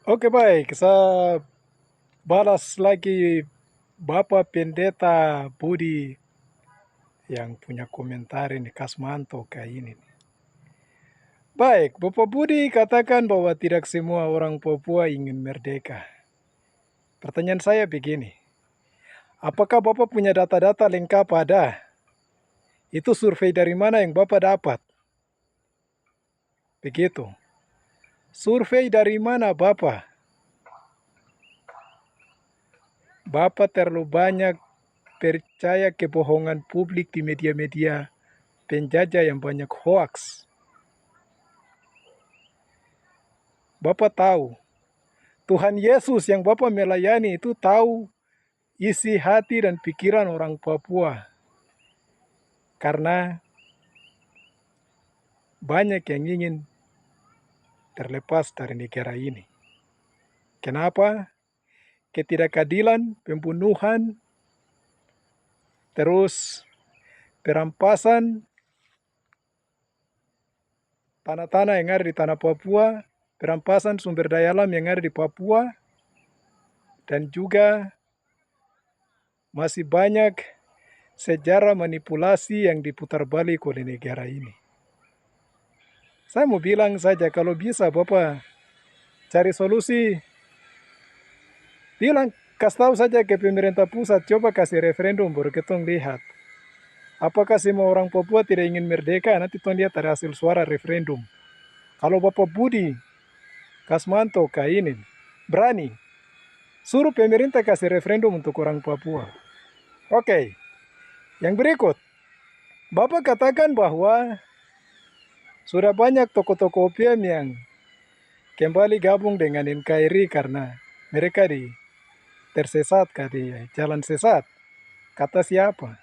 Oke baik, saya balas lagi Bapak Pendeta Budi yang punya komentar ini Kasmanto kayak ini. Baik, Bapak Budi katakan bahwa tidak semua orang Papua ingin merdeka. Pertanyaan saya begini, apakah Bapak punya data-data lengkap ada? Itu survei dari mana yang Bapak dapat? Begitu. Survei dari mana Bapak? Bapak terlalu banyak percaya kebohongan publik di media-media penjajah yang banyak hoaks. Bapak tahu, Tuhan Yesus yang Bapak melayani itu tahu isi hati dan pikiran orang Papua. Karena banyak yang ingin terlepas dari negara ini. Kenapa? Ketidakadilan, pembunuhan, terus perampasan tanah-tanah yang ada di tanah Papua, perampasan sumber daya alam yang ada di Papua, dan juga masih banyak sejarah manipulasi yang diputar balik oleh negara ini. Saya mau bilang saja kalau bisa Bapak cari solusi, bilang kasih tahu saja ke pemerintah pusat, coba kasih referendum baru ketong lihat. Apakah semua orang Papua tidak ingin merdeka? Nanti tong lihat ada hasil suara referendum. Kalau Bapak Budi Kasmanto kainin berani, suruh pemerintah kasih referendum untuk orang Papua. Oke, yang berikut, Bapak katakan bahwa sudah banyak tokoh-tokoh OPM yang kembali gabung dengan NKRI karena mereka tersesat di jalan sesat. Kata siapa?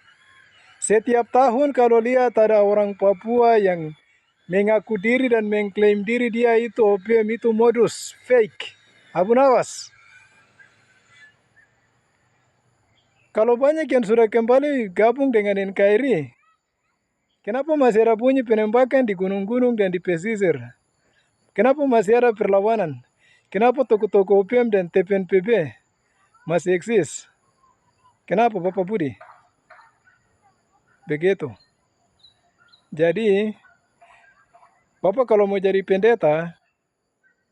Setiap tahun kalau lihat ada orang Papua yang mengaku diri dan mengklaim diri dia itu OPM, itu modus fake. Abu Nawas. Kalau banyak yang sudah kembali gabung dengan NKRI, kenapa masih ada bunyi penembakan di gunung-gunung dan di pesisir? Kenapa masih ada perlawanan? Kenapa toko-toko OPM dan TPNPB masih eksis? Kenapa Bapak Budi? Begitu. Jadi, Bapak kalau mau jadi pendeta,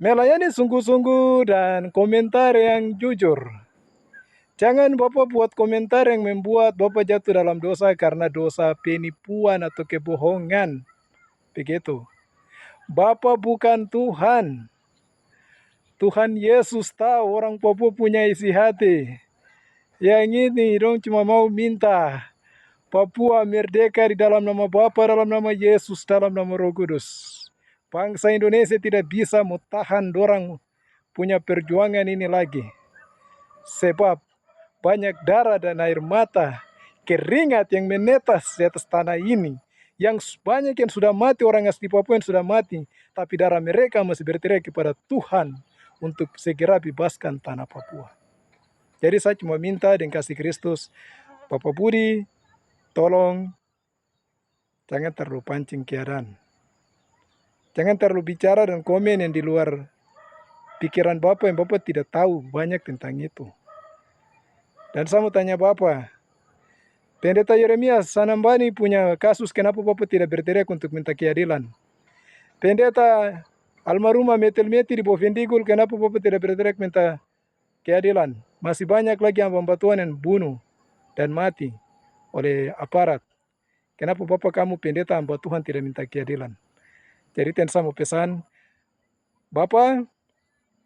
melayani sungguh-sungguh dan komentar yang jujur. Jangan Bapak buat komentar yang membuat Bapak jatuh dalam dosa karena dosa penipuan atau kebohongan. Begitu. Bapak bukan Tuhan. Tuhan Yesus tahu orang Papua punya isi hati. Yang ini dong cuma mau minta Papua merdeka di dalam nama Bapa, dalam nama Yesus, dalam nama Roh Kudus. Bangsa Indonesia tidak bisa mau tahan dorang punya perjuangan ini lagi. Sebab banyak darah dan air mata, keringat yang menetes di atas tanah ini. Yang banyak yang sudah mati, orang asli Papua yang sudah mati. Tapi darah mereka masih berteriak kepada Tuhan untuk segera bebaskan tanah Papua. Jadi saya cuma minta dengan kasih Kristus, Bapak Budi, tolong jangan terlalu pancing keadaan. Jangan terlalu bicara dan komen yang di luar pikiran Bapak yang Bapak tidak tahu banyak tentang itu. Dan saya mau tanya Bapak, Pendeta Yeremias Sanambani punya kasus, kenapa Bapak tidak berteriak untuk minta keadilan? Pendeta almarhumah Metel Meti di Bovendigul, kenapa Bapak tidak berteriak minta keadilan? Masih banyak lagi hamba Tuhan yang bunuh dan mati oleh aparat. Kenapa Bapak kamu pendeta hamba Tuhan tidak minta keadilan? Jadi saya mau pesan, Bapak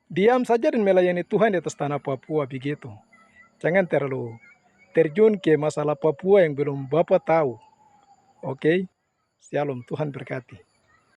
diam saja dan melayani Tuhan di atas tanah Papua begitu. Jangan terlalu terjun ke masalah Papua yang belum Bapak tahu. Oke? Shalom, Tuhan berkati.